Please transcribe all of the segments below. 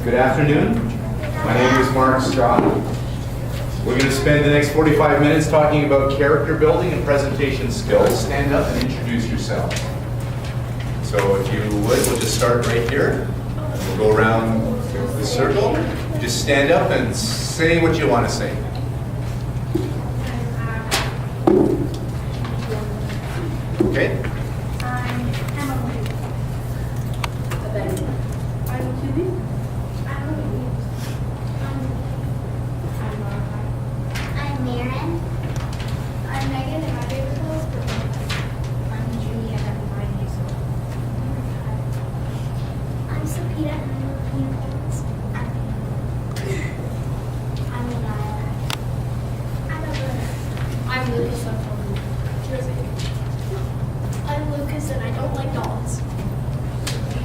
Good afternoon. My name is Mark Straw. We're going to spend the next 45 minutes talking about character building and presentation skills. Stand up and introduce yourself. So if you would, we'll just start right here. We'll go around the circle. You just stand up and say what you want to say. Okay? I'm Emily. I'm Kitty. I'm Maren. I'm Megan and my favorite girl is Brittany. I'm Julie and I'm 9 years old. I'm Sophia and I'm Philippines. I'm Eliza. I'm Alberta. I'm Lucas. I'm from Jersey. I'm Lucas and I don't like dogs.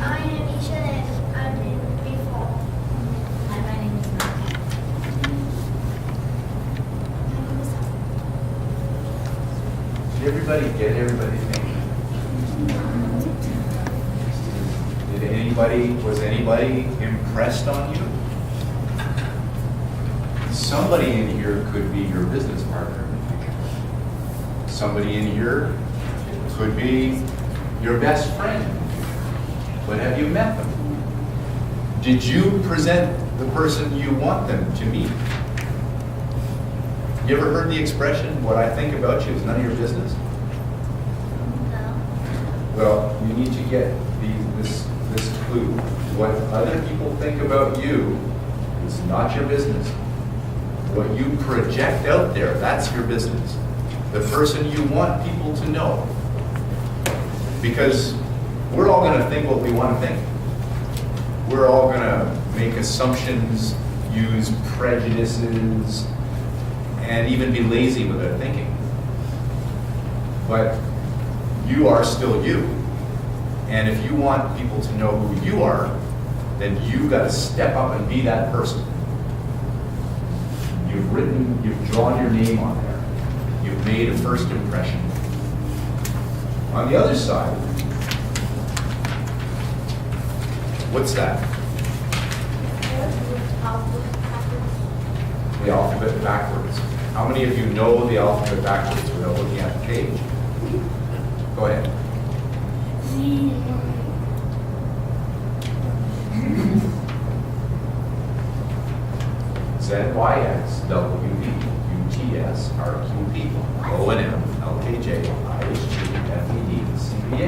I'm Anisha and I'm in Bayfall. Hi, my name is Matt. Did everybody get everybody's name? Was anybody impressed on you? Somebody in here could be your business partner. Somebody in here could be your best friend. But have you met them? Did you present the person you want them to meet? You ever heard the expression, what I think about you is none of your business? No. Well, you need to get this clue. What other people think about you is not your business. What you project out there, that's your business. The person you want people to know. Because we're all going to think what we want to think. We're all going to make assumptions, use prejudices, and even be lazy with our thinking. But you are still you. And if you want people to know who you are, then you got to step up and be that person. You've drawn your name on there. You've made a first impression. On the other side, what's that? The alphabet backwards. How many of you know the alphabet backwards without looking at the page? Go ahead. Z, Y, X, W, V, U, T, S, R, Q, P, O, N, M, L, K, J, I, H, G, F, E, D, C, B, A.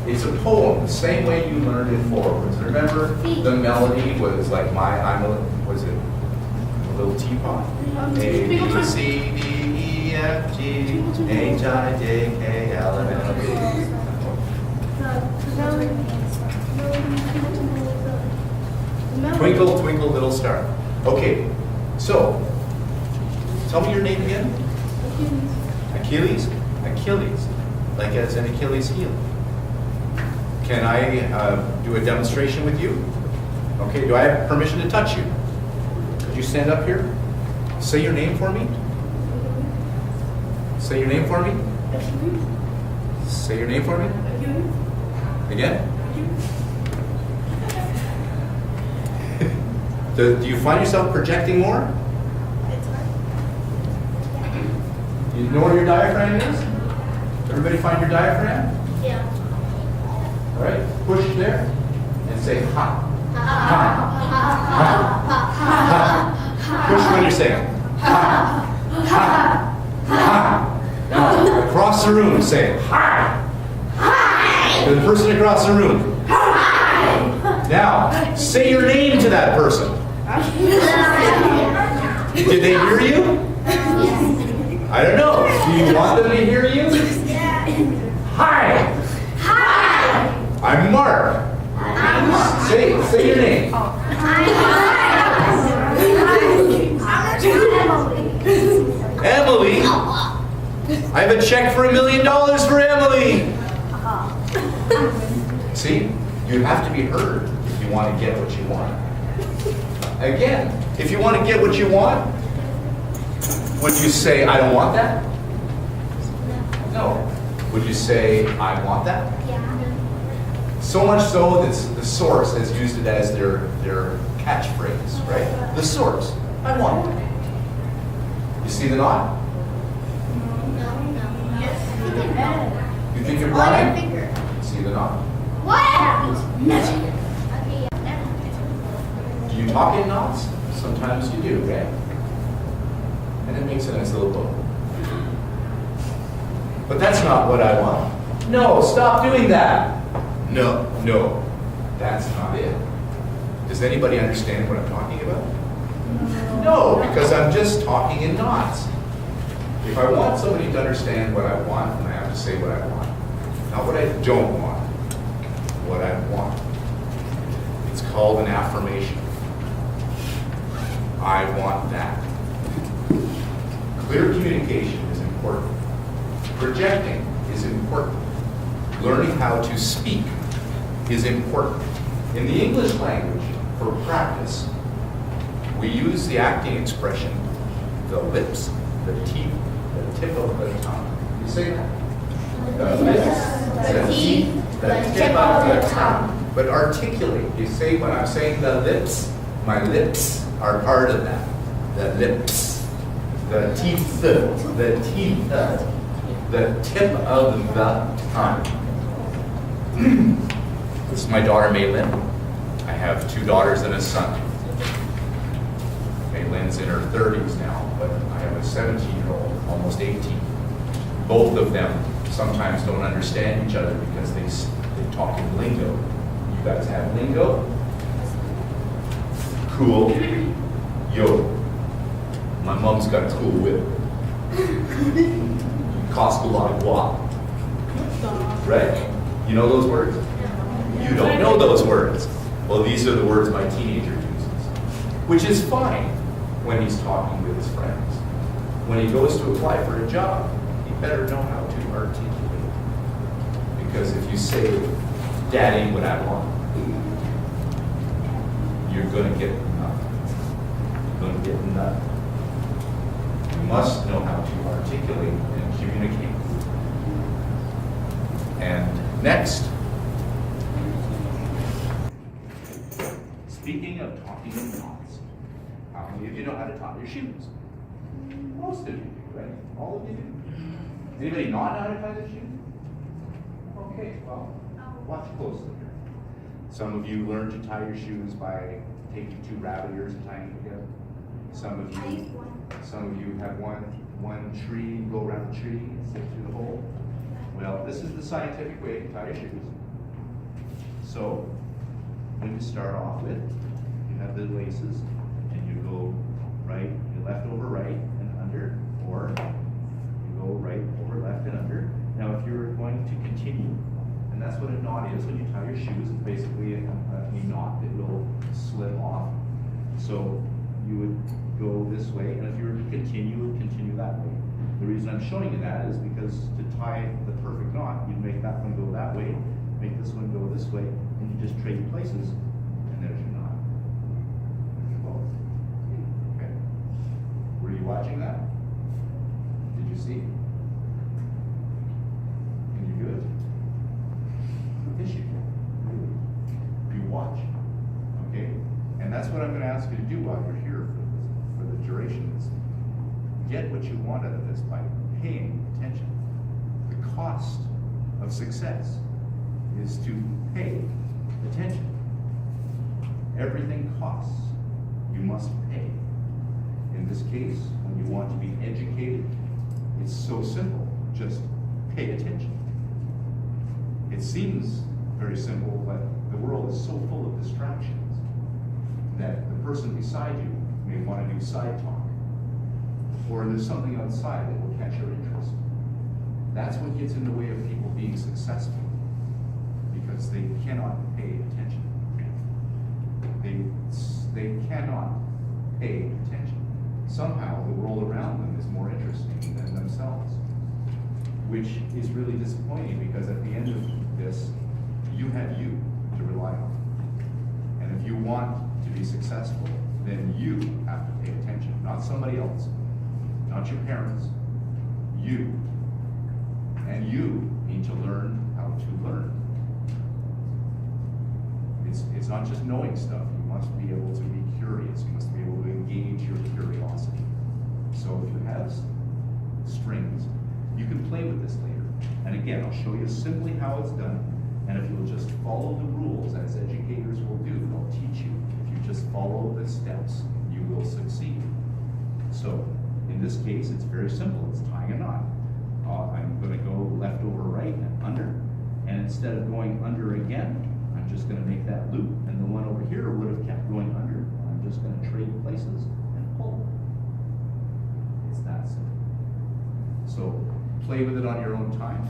It's a poem, the same way you learned it forwards. Remember, the melody was like was it a little teapot? A, B, C, D, E, F, G, H, I, J, K, L, M, N, O, P. Twinkle, twinkle, little star. Okay, so, tell me your name again. Achilles? Achilles, like as an Achilles heel. Can I do a demonstration with you? Okay, do I have permission to touch you? Could you stand up here? Say your name for me. Say your name for me. Say your name for me. Again? Do you find yourself projecting more? You know where your diaphragm is? Everybody find your diaphragm? Yeah. All right, push there and say ha. Ha. Push when you're saying ha. Ha. Ha. Now, across the room, say hi. To the person across the room. Now, say your name to that person. Did they hear you? I don't know. Do you want them to hear you? Hi. I'm Mark. Say your name. Emily. I have a check for $1 million for Emily. See, you have to be heard if you want to get what you want. Again, if you want to get what you want, would you say, I don't want that? No. Would you say, I want that? Yeah. So much so that the source has used it as their catchphrase, right? The source. I want it. You see the knot? You think you're On blind? your finger. See the knot? What? Nothing. Okay, yeah. Do you talk in knots? Sometimes you do, right? And it makes a nice little bow. But that's not what I want. No, stop doing that. No, that's not it. Does anybody understand what I'm talking about? No, because I'm just talking in knots. If I want somebody to understand what I want, then I have to say what I want. Not what I don't want. What I want. It's called an affirmation. I want that. Clear communication is important. Projecting is important. Learning how to speak is important. In the English language, for practice, we use the acting expression, the lips, the teeth, the tip of the tongue. You say that? The lips, the teeth, the tip of the tongue. But articulate. You say when I'm saying the lips, my lips are part of that. The lips, the teeth, the tip of the tongue. This is my daughter, Maylin. I have 2 daughters and a son. Maylin's in her 30s now, but I have a 17-year-old, almost 18. Both of them sometimes don't understand each other because they talk in lingo. You guys have lingo? Cool. Yo. My mom's got a cool whip. Cost a lot of guap. Right? You know those words? You don't know those words. Well, these are the words my teenager uses, which is fine when he's talking with his friends. When he goes to apply for a job, he better know how to articulate. Because if you say, "That ain't what I want," you're going to get nothing. You're going to get nothing. You must know how to articulate and communicate. And next, speaking of talking in knots, how many of you know how to tie your shoes? Most of you do, right? All of you do. Anybody not know how to tie their shoes? Okay, well, watch closely here. Some of you learn to tie your shoes by taking 2 rabbit ears and tying them together. Some of you have one tree, go around the tree and stick through the hole. Well, this is the scientific way to tie your shoes. So, when you start off with, you have the laces, and you go right, you left over right and under, or you go right over left and under. Now, if you're going to continue, and that's what a knot is when you tie your shoes, it's basically a knot that will slip off. So you would go this way, and if you were to continue, you would continue that way. The reason I'm showing you that is because to tie the perfect knot, you'd make that one go that way, make this one go this way, and you just trade places, and there's your knot. Okay. Were you watching that? Did you see? Can you do it? Yes, you can. Really. You watch. Okay? And that's what I'm going to ask you to do while you're here for the duration of this. Get what you want out of this by paying attention. The cost of success is to pay attention. Everything costs. You must pay. In this case, when you want to be educated, it's so simple. Just pay attention. It seems very simple, but the world is so full of distractions that the person beside you may want to do side talk. Or there's something outside that will catch your interest. That's what gets in the way of people being successful, because they cannot pay attention. They cannot pay attention. Somehow the world around them is more interesting than themselves, which is really disappointing, because at the end of this, you have you to rely on. And if you want to be successful, then you have to pay attention, not somebody else. Not your parents, you. And you need to learn how to learn. It's not just knowing stuff. You must be able to be curious. You must be able to engage your curiosity. So if you have strings, you can play with this later. And again, I'll show you simply how it's done. And if you'll just follow the rules, as educators will do, they'll teach you. If you just follow the steps, you will succeed. So in this case, it's very simple. It's tying a knot. I'm going to go left over right and under. And instead of going under again, I'm just going to make that loop. And the one over here would have kept going under. I'm just going to trade places and pull. It's that simple. So play with it on your own time.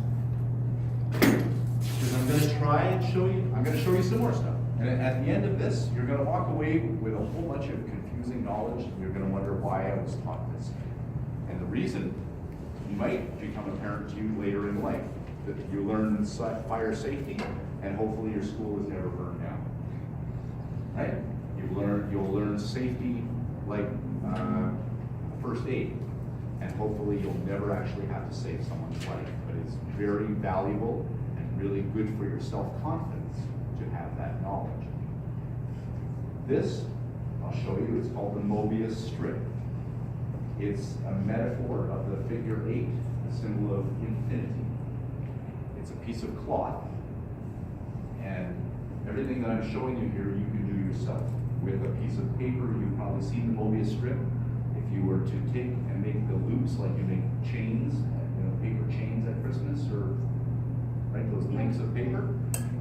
Because I'm going to try and show you, I'm going to show you some more stuff. And at the end of this, you're going to walk away with a whole bunch of confusing knowledge, and you're going to wonder why I was taught this. And the reason might become apparent to you later in life, that you learn fire safety, and hopefully your school is never burned down. Right? You'll learn safety like first aid, and hopefully you'll never actually have to save someone's life. But it's very valuable and really good for your self-confidence to have that knowledge. This, I'll show you, it's called the Mobius strip. It's a metaphor of the figure 8, the symbol of infinity. It's a piece of cloth, and everything that I'm showing you here, you can do yourself. With a piece of paper, you've probably seen the Mobius strip. If you were to take and make the loops like you make chains, paper chains at Christmas, or right, those links of paper,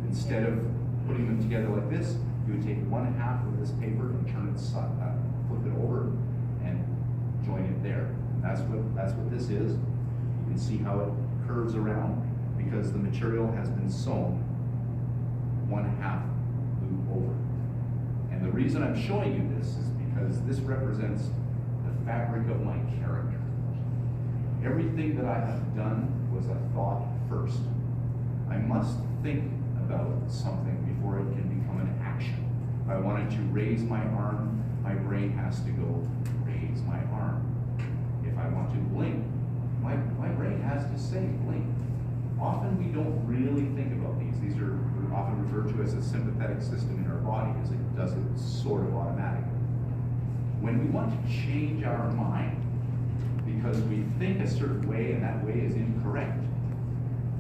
instead of putting them together like this, you would take 1/2 of this paper and turn it, flip it over, and join it there. That's what this is. You can see how it curves around because the material has been sewn 1/2 loop over. And the reason I'm showing you this is because this represents the fabric of my character. Everything that I have done was a thought first. I must think about something before it can become an action. If I wanted to raise my arm, my brain has to go raise my arm. If I want to blink, my brain has to say blink. Often we don't really think about these. These are often referred to as a sympathetic system in our body, as it does it sort of automatically. When we want to change our mind because we think a certain way and that way is incorrect,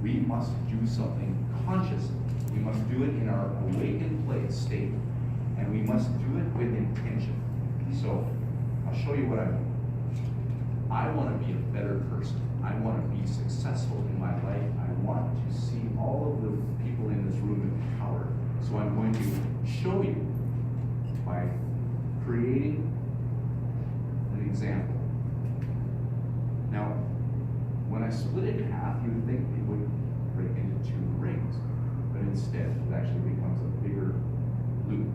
we must do something consciously. We must do it in our awakened state, and we must do it with intention. So I'll show you what I mean. I want to be a better person. I want to be successful in my life. I want to see all of the people in this room empowered. So I'm going to show you by creating an example. Now, when I split it in half, you would think it would break into 2 rings, but instead it actually becomes a bigger loop.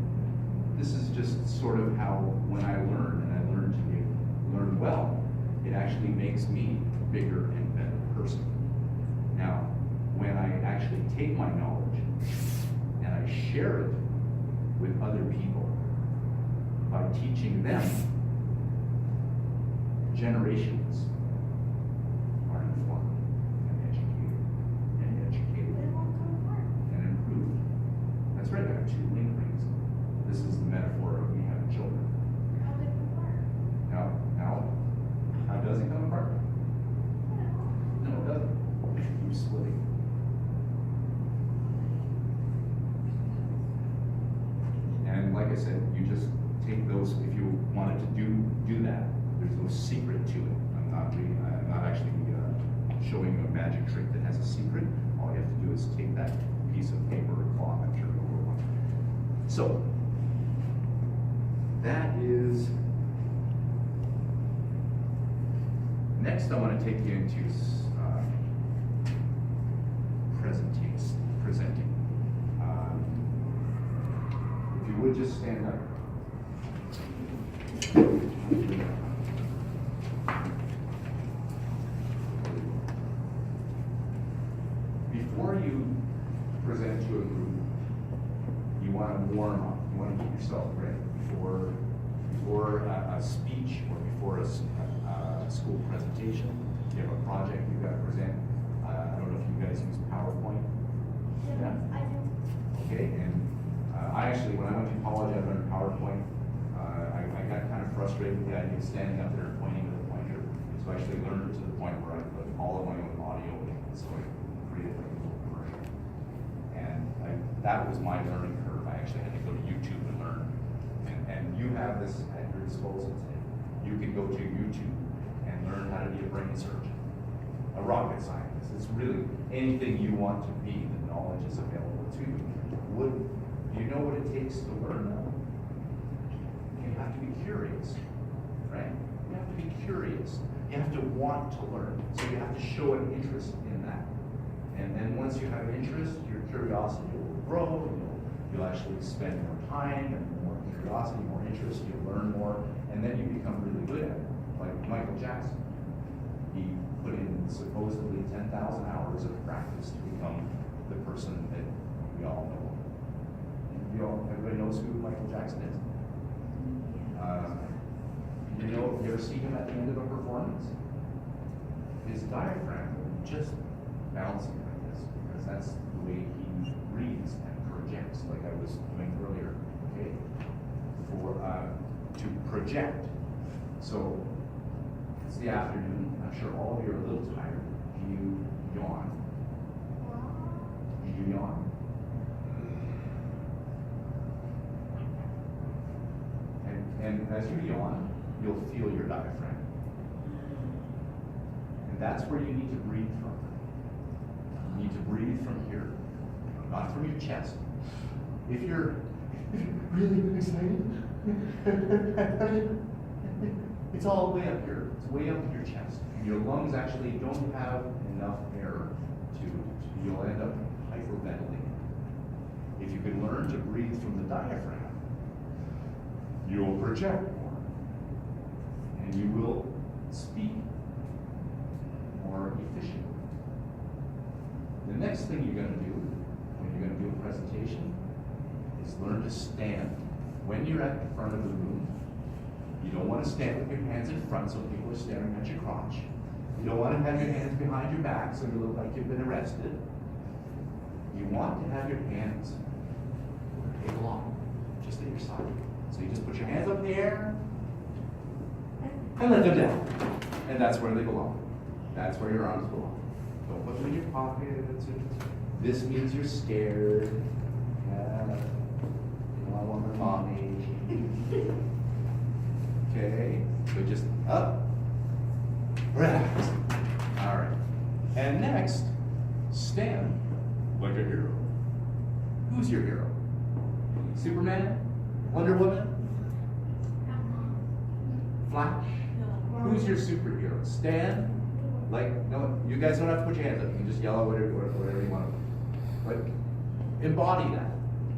This is just sort of how, when I learn, and I learn well, it actually makes me a bigger and better person. Now, when I actually take my knowledge and I share it with other people by teaching them, generations are informed and educated and improved. That's right, I have 2 link rings. This is the metaphor of me having children. Now, how does it come apart? No, it doesn't. It keeps splitting. And like I said, you just take those, if you wanted to do that, there's no secret to it. I'm not actually showing a magic trick that has a secret. All you have to do is take that piece of paper or cloth and turn it over one. So, that is. Next, I want to take you into presenting. If you would just stand up. Before you present to a group, you want to warm up. You want to get yourself ready before a speech or before a school presentation. You have a project you've got to present. I don't know if you guys use PowerPoint. Yeah, I do. Okay, and I actually, when I went to college, I learned PowerPoint. I got kind of frustrated with the idea of standing up there and pointing with a pointer. So I actually learned to the point where I put all of my own audio in, so I created like a little commercial. And that was my learning curve. I actually had to go to YouTube and learn. And you have this at your disposal today. You can go to YouTube and learn how to be a brain surgeon, a rocket scientist. It's really anything you want to be, the knowledge is available to you. Do you know what it takes to learn that? You have to be curious, right? You have to be curious. You have to want to learn. So you have to show an interest in that. And then once you have an interest, your curiosity will grow, and you'll actually spend more time and more curiosity, more interest, you'll learn more, and then you become really good at it. Like Michael Jackson. He put in supposedly 10,000 hours of practice to become the person that we all know. Everybody knows who Michael Jackson is. You ever see him at the end of a performance? His diaphragm will just bouncing like this, because that's the way he breathes and projects, like I was doing earlier. Okay, to project. So it's the afternoon. I'm sure all of you are a little tired. Do you yawn? Do you yawn? And as you yawn, you'll feel your diaphragm. And that's where you need to breathe from. You need to breathe from here, not from your chest. If you're really excited, it's all the way up here. It's way up in your chest. Your lungs actually don't have enough air you'll end up hyperventilating. If you can learn to breathe from the diaphragm, you'll project more, and you will speak more efficiently. The next thing you're going to do when you're going to do a presentation is learn to stand. When you're at the front of the room, you don't want to stand with your hands in front so people are staring at your crotch. You don't want to have your hands behind your back so you look like you've been arrested. You want to have your hands where they belong, just at your side. So you just put your hands up in the air and let them down. And that's where they belong. That's where your arms belong. Don't put them in your pockets. This means you're scared. Yeah. You know, I want my mommy. Okay. So just up. Relax. All right. And next, stand like a hero. Who's your hero? Superman? Wonder Woman? Flash? Who's your superhero? Stand like, no, you guys don't have to put your hands up. You can just yell out whatever you want to. But embody that.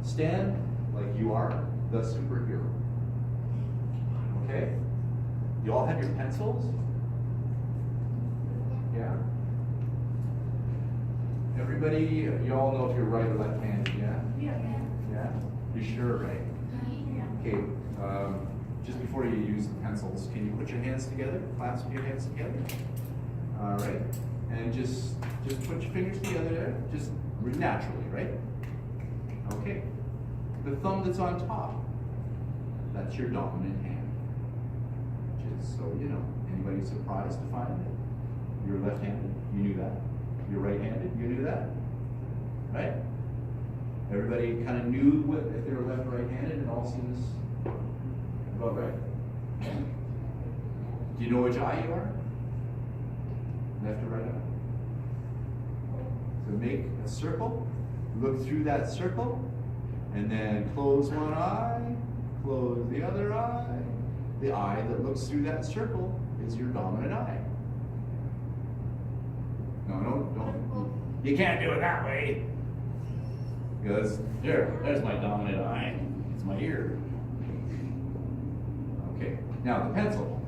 Stand like you are the superhero. Okay? You all have your pencils? Yeah? Everybody, you all know if you're right or left-handed, yeah? Yeah? You sure, right? Okay, just before you use the pencils, can you put your hands together? Clasp your hands together. All right, and just put your fingers together there, just naturally, right? Okay. The thumb that's on top, that's your dominant hand. Just so you know. Anybody surprised to find that you're left-handed? You knew that. You're right-handed. You knew that, right? Everybody kind of knew if they were left or right-handed, and all seems about right. Do you know which eye you are? Left or right eye? So make a circle, look through that circle, and then close one eye, close the other eye. The eye that looks through that circle is your dominant eye. No, don't. You can't do it that way. Because there's my dominant eye. It's my ear. Okay, now the pencil.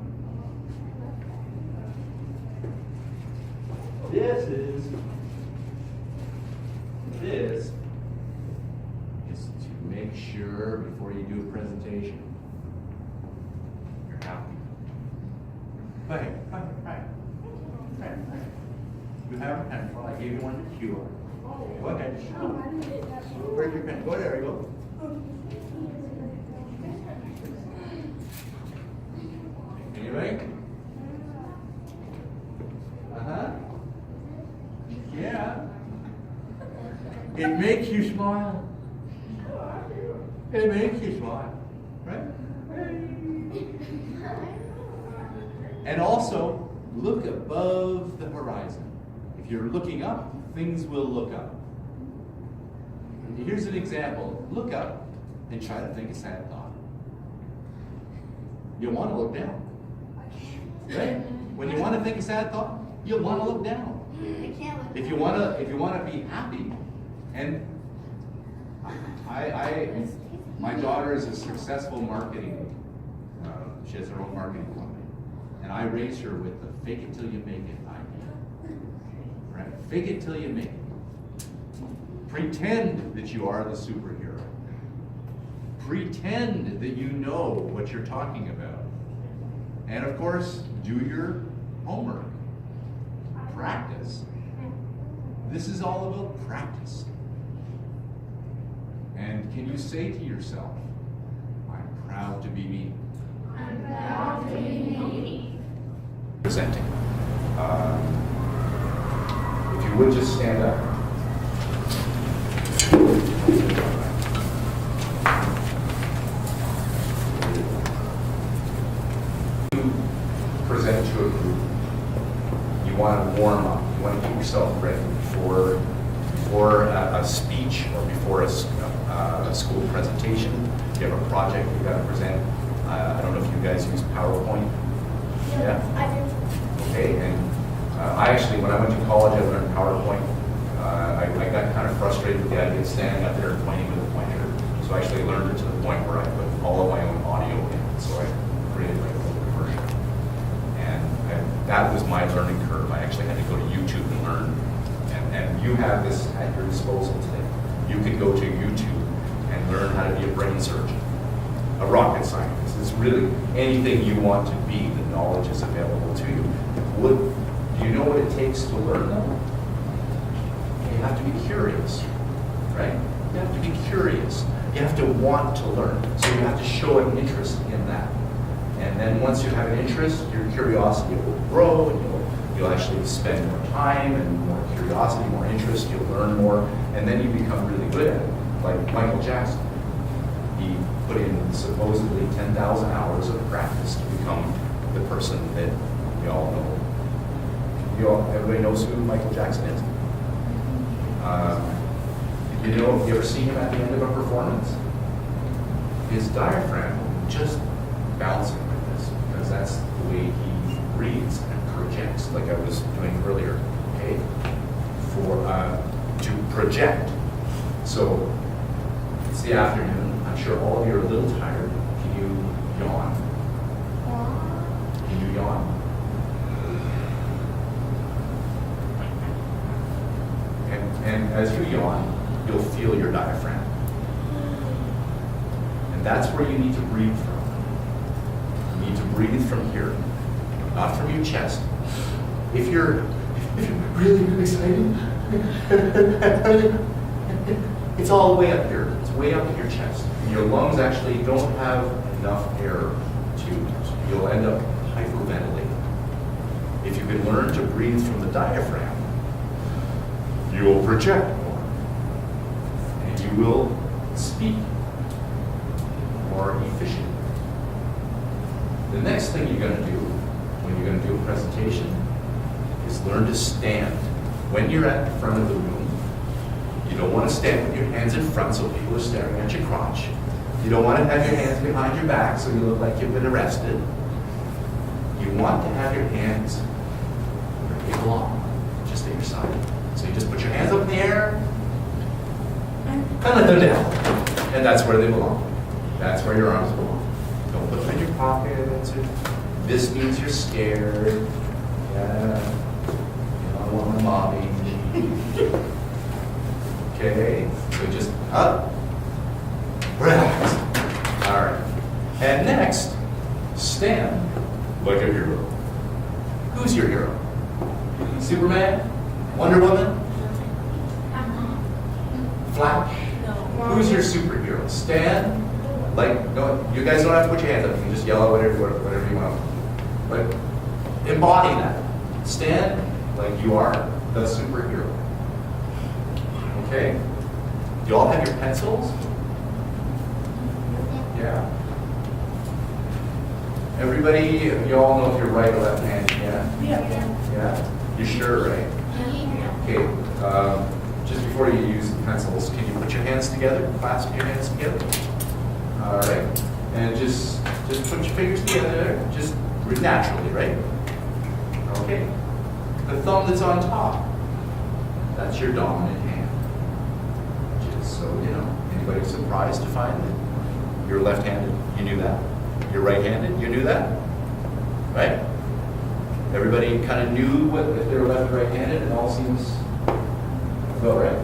This is to make sure before you do a presentation, you're happy. Right. You have a pencil. I gave you one to cue. Go ahead. Where's your pen? Go there you go. Anyway? Uh-huh. Yeah. It makes you smile. It makes you smile, right? And also, look above the horizon. If you're looking up, things will look up. Here's an example. Look up and try to think a sad thought. You want to look down. Right? When you want to think a sad thought, you'll want to look down. If you want to be happy, and my daughter is a successful marketing. She has her own marketing company, and I raised her with the "fake it till you make it" idea. Right? Fake it till you make it. Pretend that you are the superhero. Pretend that you know what you're talking about. And of course, do your homework. Practice. This is all about practice. And can you say to yourself, I'm proud to be me? I'm proud to be me. Presenting. If you would just stand up. Present to a group. You want to warm up. You want to get yourself ready before a speech or before a school presentation. You have a project you've got to present. I don't know if you guys use PowerPoint. Yeah. I do. Okay, and I actually, when I went to college, I learned PowerPoint. I got kind of frustrated with the idea of standing up there and pointing with a pointer. So I actually learned it to the point where I put all of my own audio in. So I created my own version. And that was my learning curve. I actually had to go to YouTube and learn. And you have this at your disposal today. You can go to YouTube and learn how to be a brain surgeon, a rocket scientist. It's really anything you want to be, the knowledge is available to you. Do you know what it takes to learn them? You have to be curious, right? You have to be curious. You have to want to learn. So you have to show an interest in that. And then once you have an interest, your curiosity will grow, and you'll actually spend more time and more curiosity, more interest, you'll learn more, and then you become really good at it. Like Michael Jackson. He put in supposedly 10,000 hours of practice to become the person that we all know. Everybody knows who Michael Jackson is. Have you ever seen him at the end of a performance? His diaphragm will just bouncing like this, because that's the way he breathes and projects, like I was doing earlier. Okay, to project. So it's the afternoon. I'm sure all of you are a little tired. Can you yawn? Can you yawn? And as you yawn, you'll feel your diaphragm. And that's where you need to breathe from. You need to breathe from here, not from your chest. If you're really excited, it's all the way up here. It's way up in your chest. And your lungs actually don't have enough air to, you'll end up hyperventilating. If you can learn to breathe from the diaphragm, you will project more, and you will speak more efficiently. The next thing you're going to do when you're going to do a presentation is learn to stand. When you're at the front of the room, you don't want to stand with your hands in front so people are staring at your crotch. You don't want to have your hands behind your back so you look like you've been arrested. You want to have your hands where they belong, just at your side. So you just put your hands up in the air and let them down. And that's where they belong. That's where your arms belong. Don't put them in your pockets. This means you're scared. Yeah. You don't want my mommy. Okay. So just up. Relax. All right. And next, stand like a hero. Who's your hero? Superman? Wonder Woman? Flash? Who's your superhero? Stand like, no, you guys don't have to put your hands up. You can just yell out whatever you want. But embody that. Stand like you are the superhero. Okay? You all have your pencils? Yeah. Everybody, you all know if you're right or left handed, yeah? Yeah? You sure, right? Okay, just before you use the pencils, can you put your hands together? Clasp your hands together? All right. And just put your fingers together, just naturally, right? Okay. The thumb that's on top, that's your dominant hand. Just so you know. Anybody surprised to find that you're left-handed? You knew that? You're right-handed? You knew that? Right? Everybody kind of knew what if they were left or right-handed. It all seems about right.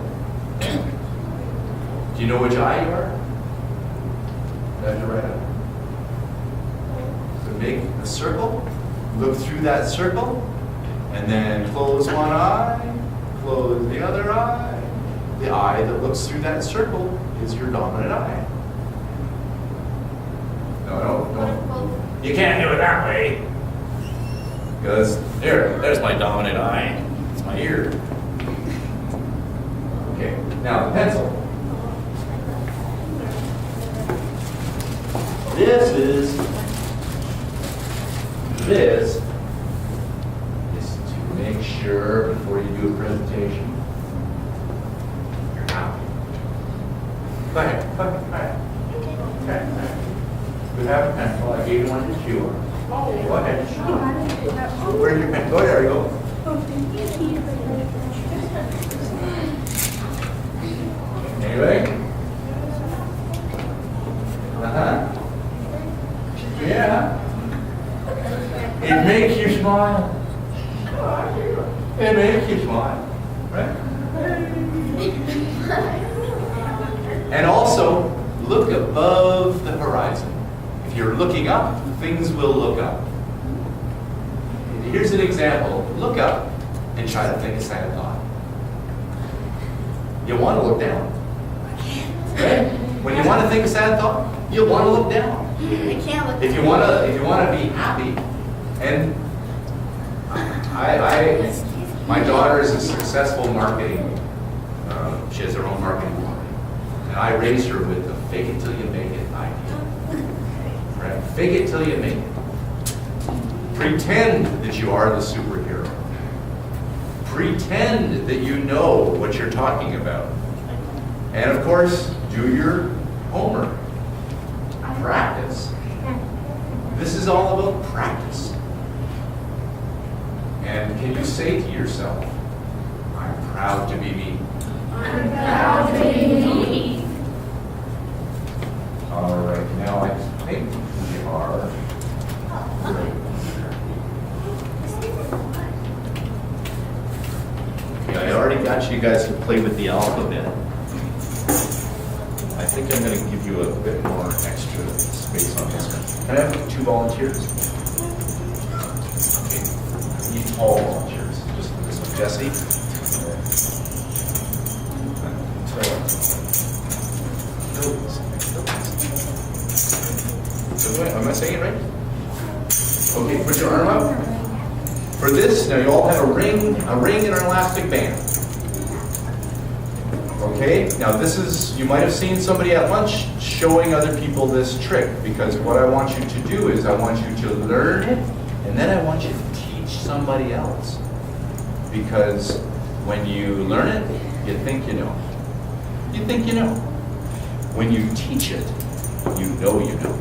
Do you know which eye you are? Left or right eye? So make a circle. Look through that circle, and then close one eye. Close the other eye. The eye that looks through that circle is your dominant eye. No. You can't do it that way. Because there's my dominant eye. It's my ear. Okay, now the pencil. This is to make sure before you do a presentation, you're happy. Go ahead. Okay. We have a pencil. I gave you one to chew on. Go ahead. Where's your pen? Go there you go. Anybody? Yeah. It makes you smile. It makes you smile. Right? And also, look above the horizon. If you're looking up, things will look up. Here's an example. Look up and try to think a sad thought. You want to look down. Right? When you want to think a sad thought, you'll want to look down. I can't look. If you want to be happy, and my daughter is a successful marketing. She has her own marketing company, and I raised her with the fake it till you make it idea. Right? Fake it till you make it. Pretend that you are the superhero. Pretend that you know what you're talking about. And of course, do your homework. Practice. This is all about practice. And can you say to yourself, I'm proud to be me. I'm proud to be me. All right, now I think we are ready. Okay, I already got you guys to play with the alphabet. I think I'm going to give you a bit more extra space on this one. Can I have 2 volunteers? Okay, need all volunteers. Just for this one. Jesse? Am I saying it right? Okay, put your arm up. For this, now you all have a ring and an elastic band. Okay, now this is, you might have seen somebody at lunch showing other people this trick, because what I want you to do is I want you to learn it, and then I want you to teach somebody else. Because when you learn it, you think you know. You think you know. When you teach it, you know you know.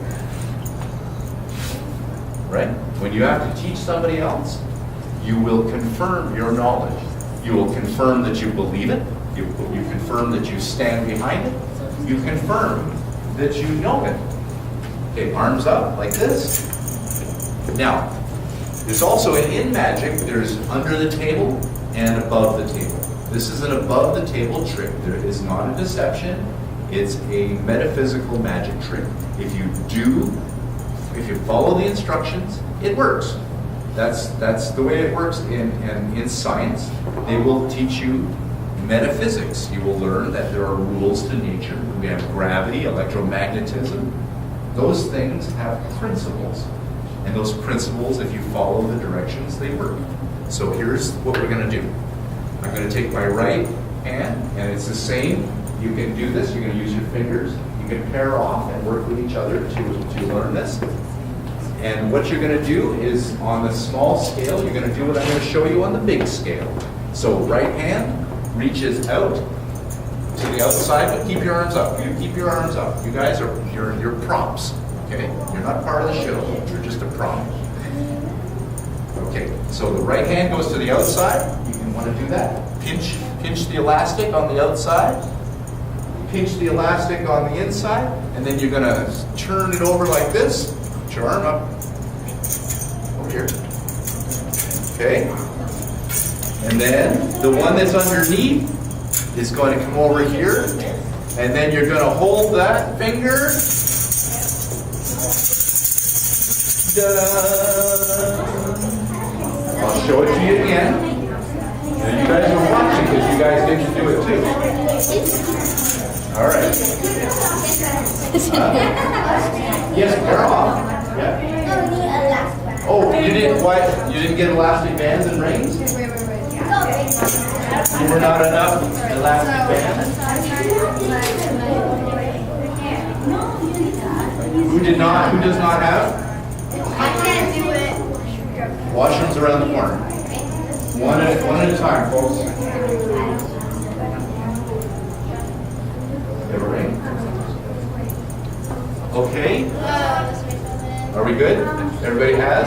Right? When you have to teach somebody else, you will confirm your knowledge. You will confirm that you believe it. You confirm that you stand behind it. You confirm that you know it. Okay, arms up like this. Now, there's also in magic, there's under the table and above the table. This is an above the table trick. There is not a deception. It's a metaphysical magic trick. If you follow the instructions, it works. That's the way it works in science. They will teach you metaphysics. You will learn that there are rules to nature. We have gravity, electromagnetism. Those things have principles. And those principles, if you follow the directions, they work. So here's what we're going to do. I'm going to take my right hand, and it's the same. You can do this. You're going to use your fingers. You can pair off and work with each other to learn this. And what you're going to do is, on the small scale, you're going to do what I'm going to show you on the big scale. So right hand reaches out to the outside, but keep your arms up. You keep your arms up. You guys are you're props. Okay? You're not part of the show. You're just a prop. Okay. So the right hand goes to the outside. You can want to do that. Pinch the elastic on the outside. Pinch the elastic on the inside, and then you're going to turn it over like this. Put your arm up. Over here. Okay? And then the one that's underneath is going to come over here, and then you're going to hold that finger. I'll show it to you again. And you guys are watching because you guys get to do it too. All right. Yes, Carol. Yeah. Oh, you didn't what? You didn't get elastic bands and rings? You were not enough elastic bands? Who did not? Who does not have? I can't do it. Washrooms around the corner. One at a time, folks. You have a ring? Okay. Are we good? Everybody has?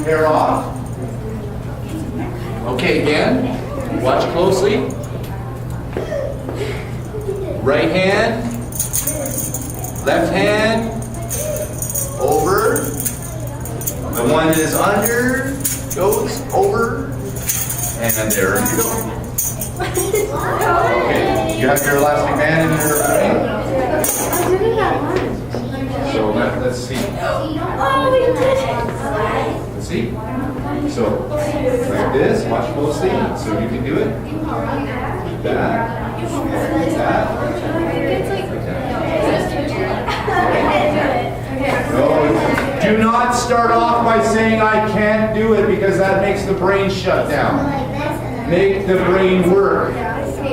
Hair off. Okay, again. Watch closely. Right hand. Left hand. Over. The one that is under goes over. And there you go. Okay. You have your elastic band in your ring? So let's see. Let's see. So like this, watch closely. So you can do it. Like that. Like that. No, do not start off by saying I can't do it, because that makes the brain shut down. Make the brain work.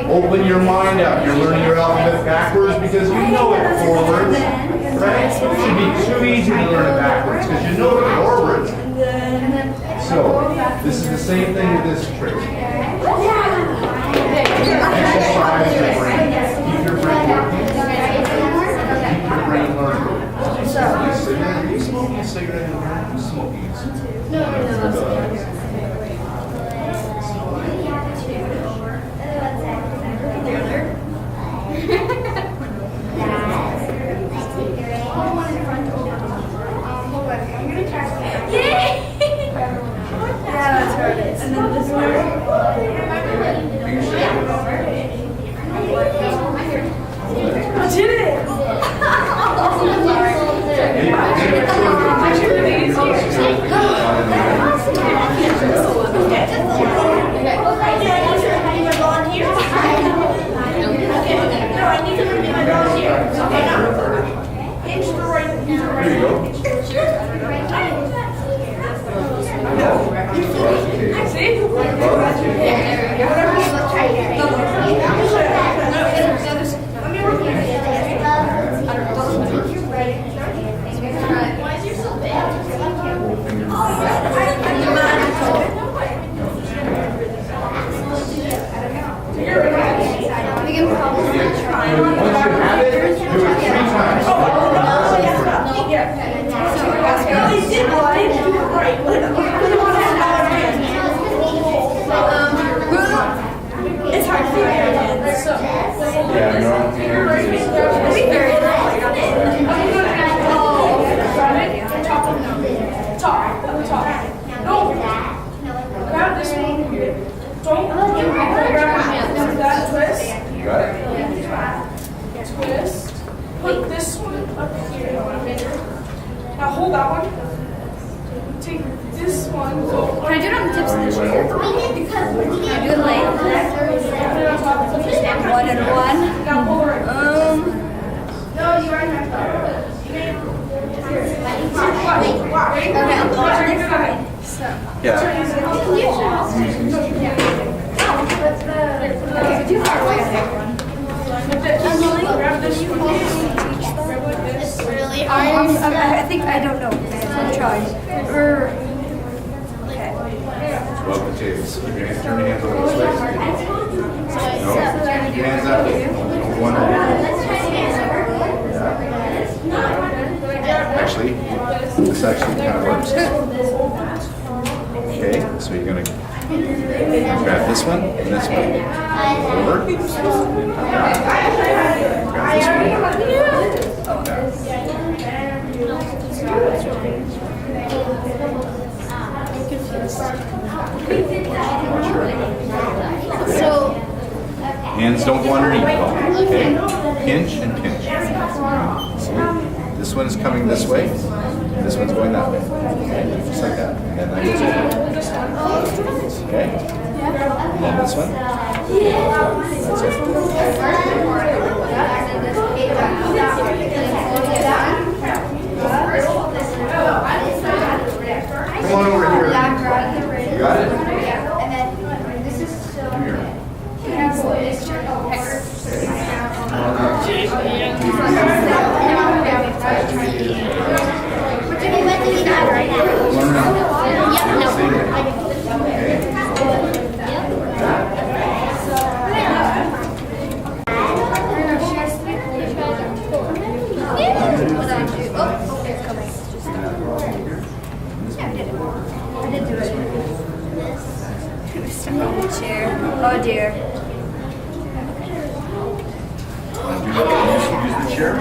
Open your mind up. You're learning your alphabet backwards because you know it forwards. Right? It should be too easy to learn it backwards because you know it forwards. So, this is the same thing with this trick. Exercise your brain. Keep your brain working. Keep your brain learning. You smoke a cigarette in there? You smoke these? No. take this one. Can I do it on the tips of the chair? We did because we Can I did. do it like one and one? No, you already have that. Okay, I'll watch this side. So. Yeah. Okay, too far away on that one. Grab this one. It's really I hard. think I don't know. I'll try. Okay. Above the tables. Keep your hands, turn your hands over this way. No, keep your hands up. Don't wander. Actually, this actually kind of works. Okay, so you're gonna grab this one and this one. Over. And come down. Grab this one. Come down. So, Hands don't wander either. Okay? Pinch and pinch. See? This one is coming this way. This one's going that way. Okay? Just like that. And then that goes over. Okay? And then this one. That's it. Come on over here. You got it? Come here. Learn now. Same way. Okay? Oh dear. Use the chair.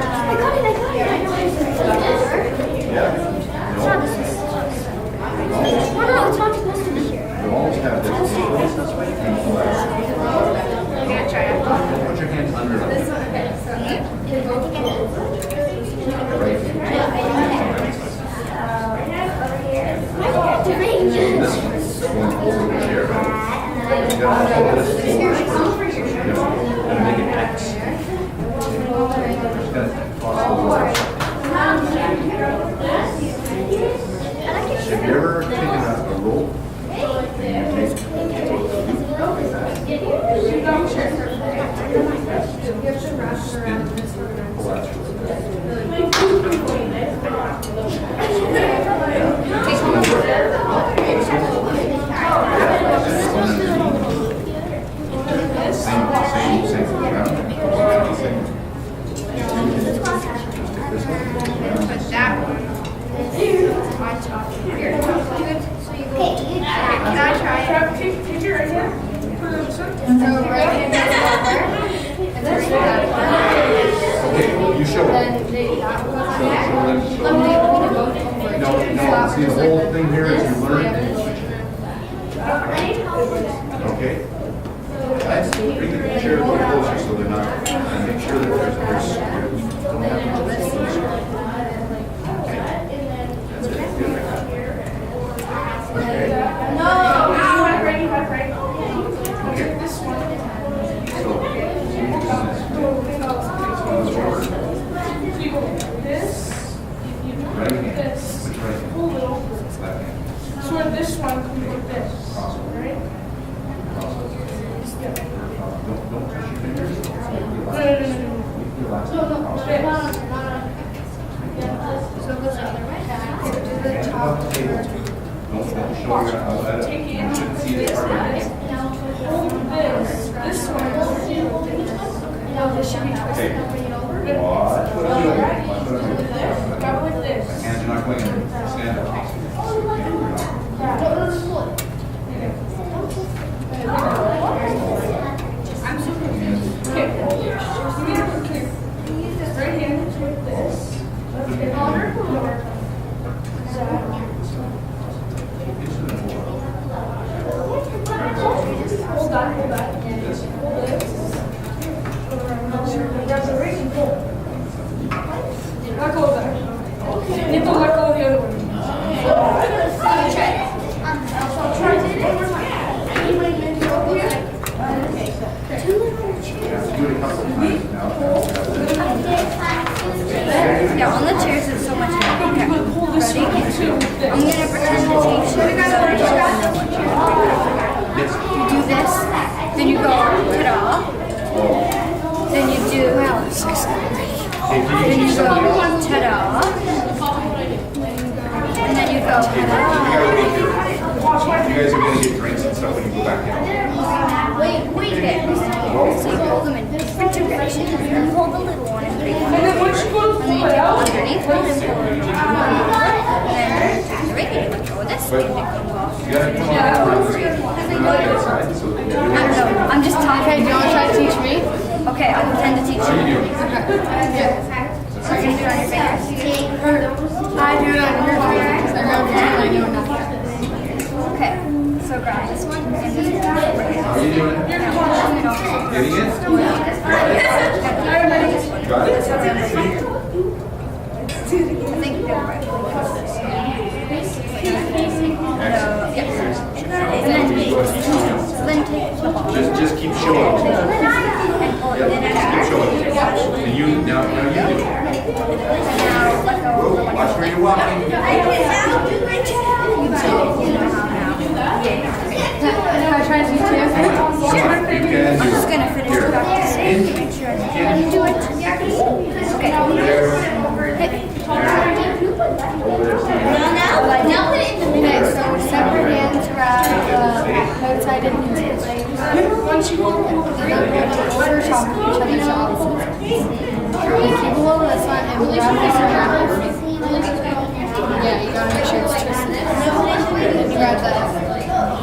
Yeah. No. You almost have this. Put your hands under them. This one's going over the chair. You gotta hold this forward first. Gotta make an X. Just gotta toss those out. Have you ever taken a rope and you take spin, pull that through? Same. Can I try it? Take your right hand. Put it on this one. So right hand is over. And then Okay, you show them. No, see the whole thing here is you learn and you switch it. Okay? Guys, bring the chair a little closer so they're not, and make sure that there's don't have much space. Okay. That's it. Good. Okay. Okay. This one. So, You go this, you do right hand. this, Which right hand? pull it over. Left hand. So this one comes like this, Cross over. right? Cross over. Yeah. Don't push your fingers. No. Relax. No, Cross straight. over. So it goes the other way. To the Hands top. above the table. Don't show your outlet. Take it You shouldn't see the part right now. Hold this one. No, this should be twisted. Okay. Watch what I'm doing. Watch what I'm doing. Grab it like this. Hands are not going in. Stand up. I'm so confused. Okay. Okay. Right hand is like this. Left hand over. Hold that, hold that. This. Hold this. Grab the ring and pull. Let go of that. You have to let go of the other one. Yeah, on the chairs it's so much better. Okay, ready? I'm gonna pretend to teach you so that I know what you're doing. You do this, then you go ta-da. Then you do then you go ta-da. And then you go ta-da. You guys are gonna get drinks and stuff when you go back in. Wait. Okay. So you hold them in different directions. And you hold the little one in the big one. And then once you go to And then you pull it take out, underneath one and pull it over. And then take the ring and you let go of this. And it comes off. You gotta come on outside so that I don't know. I'm just talking. Okay, do you want to try to teach me? Okay, I'll pretend to teach How you. you doing? Are you gonna do it on your fingers? I do it on your fingers. I know I know nothing. Okay. So grab this one and this one. How you doing? Getting it? Got it? I think you're right. Then take the ball. Just keep showing. And pull it in and Keep out. showing. And you, now you do it. Now let go of the one. Watch where you're walking. You know how now. Can I try to teach you? You can I'm do just it. gonna finish practicing to make sure I can do it. Okay. Okay, so separate hands wrap both side and once you hold it, over top of each other's jaws. You keep hold this one and wrap this around your feet. Yeah, you gotta make sure it's twisted. You grab the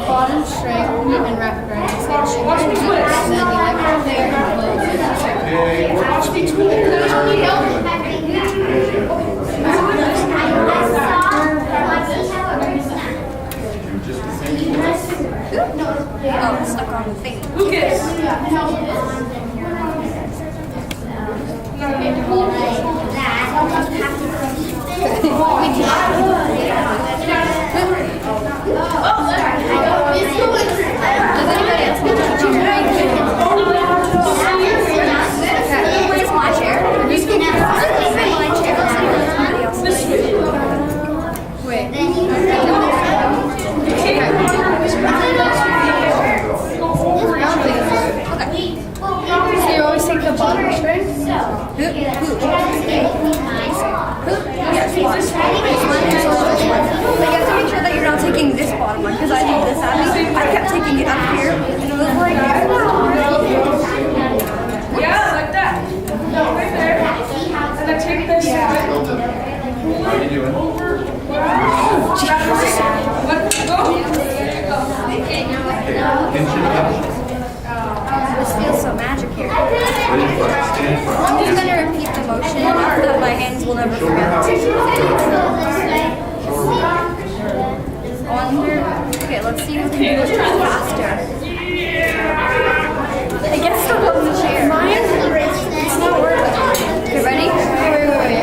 bottom string and wrap it around your feet. And then you let go there and pull it. Okay, watch between Oh, it's stuck on the thing. Lucas. Does anybody else need to teach you how you do it? Where's my chair? Where's my chair? Somebody else. Wait. So you always take the bottom string? But you have to make sure that you're not taking this bottom one because I did this. I kept taking it up here and it was like, Yeah, like that. Right there. And then take this. How you doing? Let go. Pinch it up. this feels so magic here. Right in front. Stand in front. I'm just going to repeat the motion that my hands will never forget. Under. Okay, let's see who can do it faster. I guess I'm on the chair. It's not working. Okay, ready? Wait.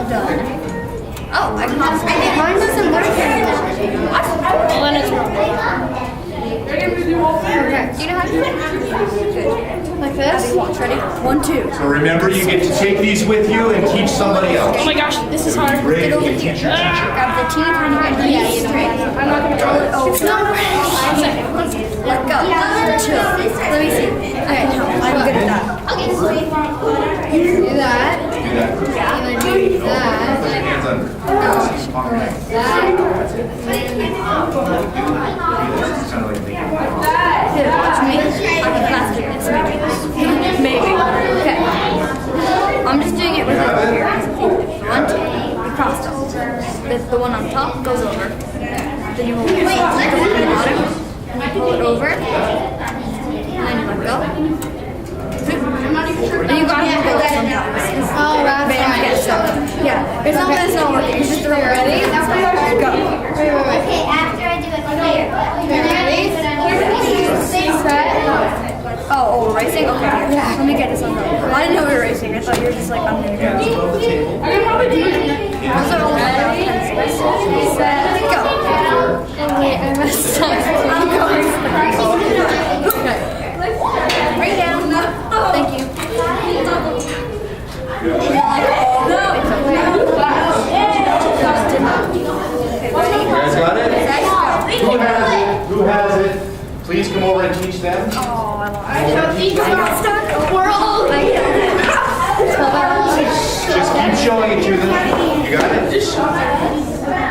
Done. Oh, I think mine doesn't work anymore. What? Lena's wrong. Ready to do all three? Okay. Do you know how to do it? Good. Like this? Watch, ready? 1, 2. So remember, you get to take these with you and teach somebody else. Oh my gosh, this is hard. Great, Get over you here. teach your teacher. Grab the teeny tiny bit. Yeah, you know. I'm not gonna Pull it over. It's not working. Let go. Chill. Let me see. I can help. I'm good at that. Okay, so Do that. Do that. And then do that. Put your hands under. That. That's it. Do this. It's kind of like making Here, watch me. I can faster this maybe. Okay. I'm just doing it with over here. 1, 2. We crossed over. The one on top goes over. Then you hold it. Wait, the one on the bottom. And you pull it over. And then you let go. And you gotta hold it sometimes. Oh, that's Bam, fine. get stuck. Yeah. It's not that it's not working. It's just the ready. Go. Wait. okay, after I do it clear. Set. Oh, we're racing? Okay. Let me get this on. I didn't know we were racing. I thought you were just like, I'm gonna go. hands above the table. I can probably do it. Those are all my pencils. Set. Go. Oh, wait, I messed up. I'm going. Thank you. You guys got it? Who has it? Who has it? Please come over and teach them. Just keep showing it to them. You got it?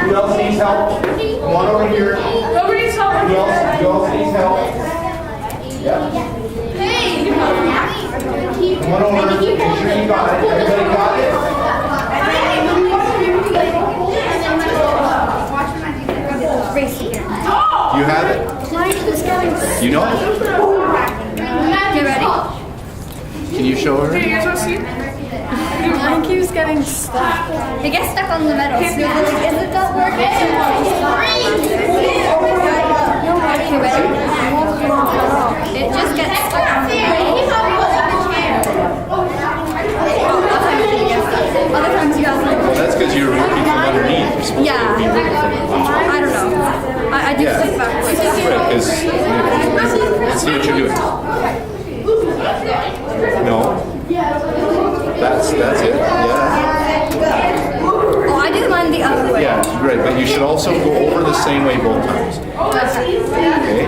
Who else needs help? Come on over here. Nobody's helping. Who else needs help? Yeah. Come on over. Make sure you got it. Everybody got it? You have it? You know it? Get ready. Can you show her? You guys want to see? Mine keeps getting stuck. It gets stuck on the metal. So you're like, is it not working? You ready? It just gets stuck on the metal. Other times you have Well, that's because you're working from underneath. You're supposed yeah. to be working from underneath. I don't know. I do Yeah. stuff backwards. Because let's see what you're doing. No. That's it. Yeah. Oh, I do mine the other way. Yeah, right. But you should also go over the same way both times. Okay.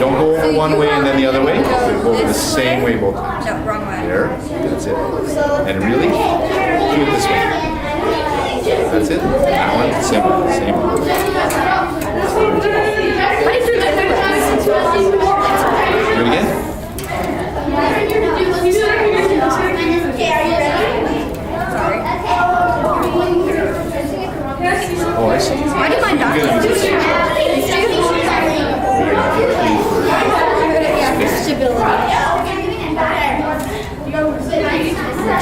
Don't go over one way and then the other way. Go over the same way both times. No, wrong way. There. That's it. And really, do it this way. That's it. That one. Same one. Same one. Do it again. Oh, I see. I do mine backwards. Good. Yeah, stability.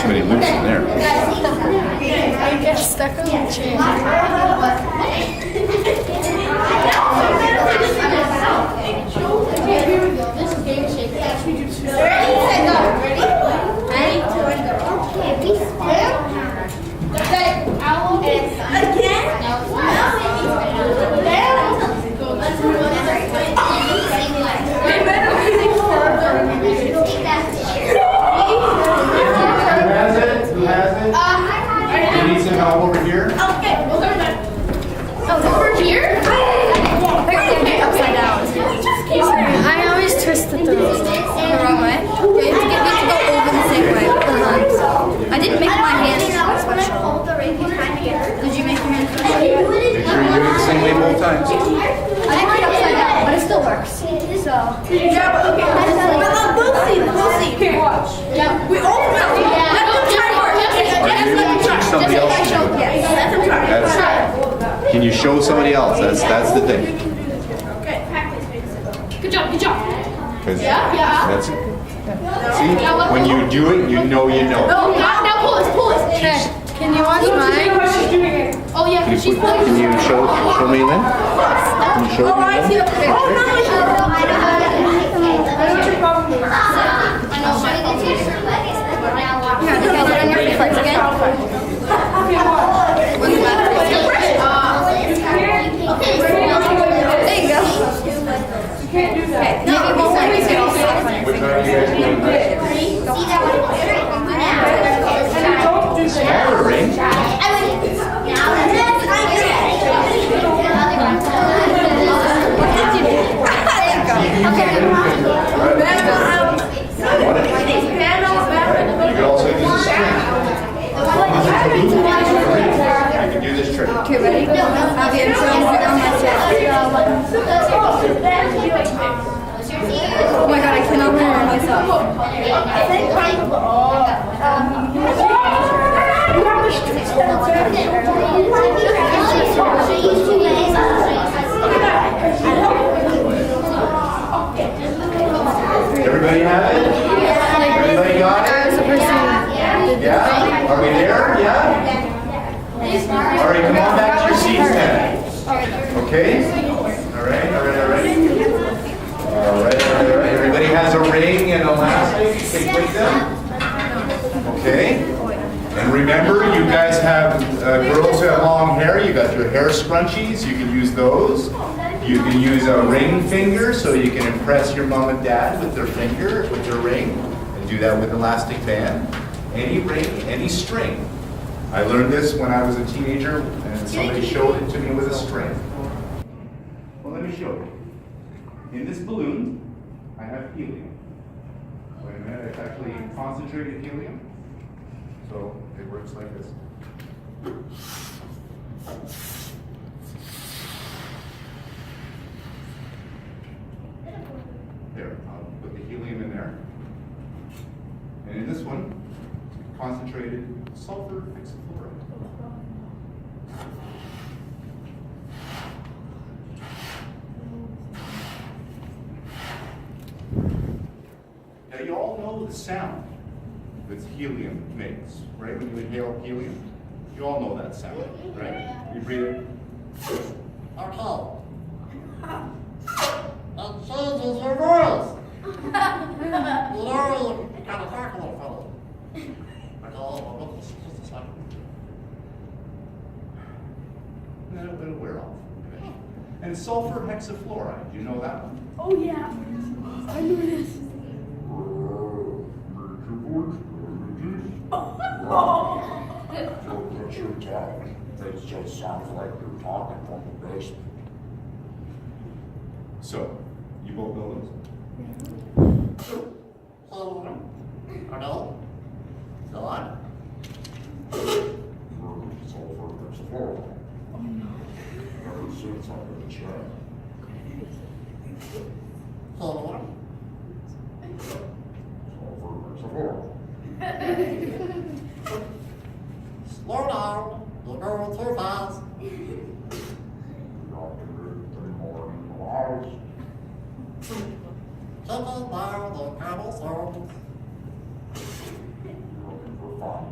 Too many loops in there. I get stuck on the chair. Who has it? You need some help over here? Upside down. I always twist it the wrong way. The wrong way? You have to get me to go over the same way with the hands. I didn't make my hands special. Did you make your hands special? Make sure you're doing it the same way both times. I did mine upside down, but it still works. So. Yeah, but okay. We'll see. Okay, watch. Yeah. We all let them try first. Or you teach somebody else to do it. Yes. Let them try. That's, can you show somebody else? That's the thing. Good job. 'Cause that's it. See, when you do it, you know you know. Now pull it. Okay, can you watch How mine? she's doing it. Oh yeah, Can you, she's pulling. can you show me, Lynn? Can you show Oh, me, I Lynn? see. Oh, no, I know what your problem is. Here, you guys on your flights again? Okay, watch. There you go. You can't do that. Maybe it won't let you get all stuck on your Which one are you guys doing? Don't do that. Smaller ring? What did you do? There you go. Okay. You can also use a string. You can do this trick. Okay, ready? I'll be trying to on my chest. Oh my god, I cannot remember myself. Everybody have it? Everybody got I it? was the person. Yeah? Are we there? Yeah? All right, come on back to your seats then. Okay? All right. Everybody has a ring and elastic to take with them? Okay? And remember, you guys have, girls who have long hair, you got your hair scrunchies, you can use those. You can use a ring finger so you can impress your mom and dad with their finger, with their ring. can do that with elastic band, any ring, any string. I learned this when I was a teenager, and somebody showed it to me with a string. Well, let me show you. In this balloon, I have helium. Wait a minute, it's actually concentrated helium. So it works like this. There, I'll put the helium in there. And in this one, concentrated sulfur hexafluoride. Now you all know the sound that helium makes, right? When you inhale helium, you all know that sound, right? You breathe it. Okay. It changes your voice. You know, you kind of talk a little funny. Okay, well, just a second. And then it'll wear off. Okay? And sulfur hexafluoride, do you know that one? Oh, yeah. I knew this. What you're talking, it just sounds like you're talking from the basement. So, you both know those? Okay. Go on. Sulfur hexafluoride. Oh no. Ever since I've been a child. Sulfur. Sulfur hexafluoride. Slow down. You're going too fast. Doctor, everything more in the house. Taking down the cobblestones. You're looking for fun.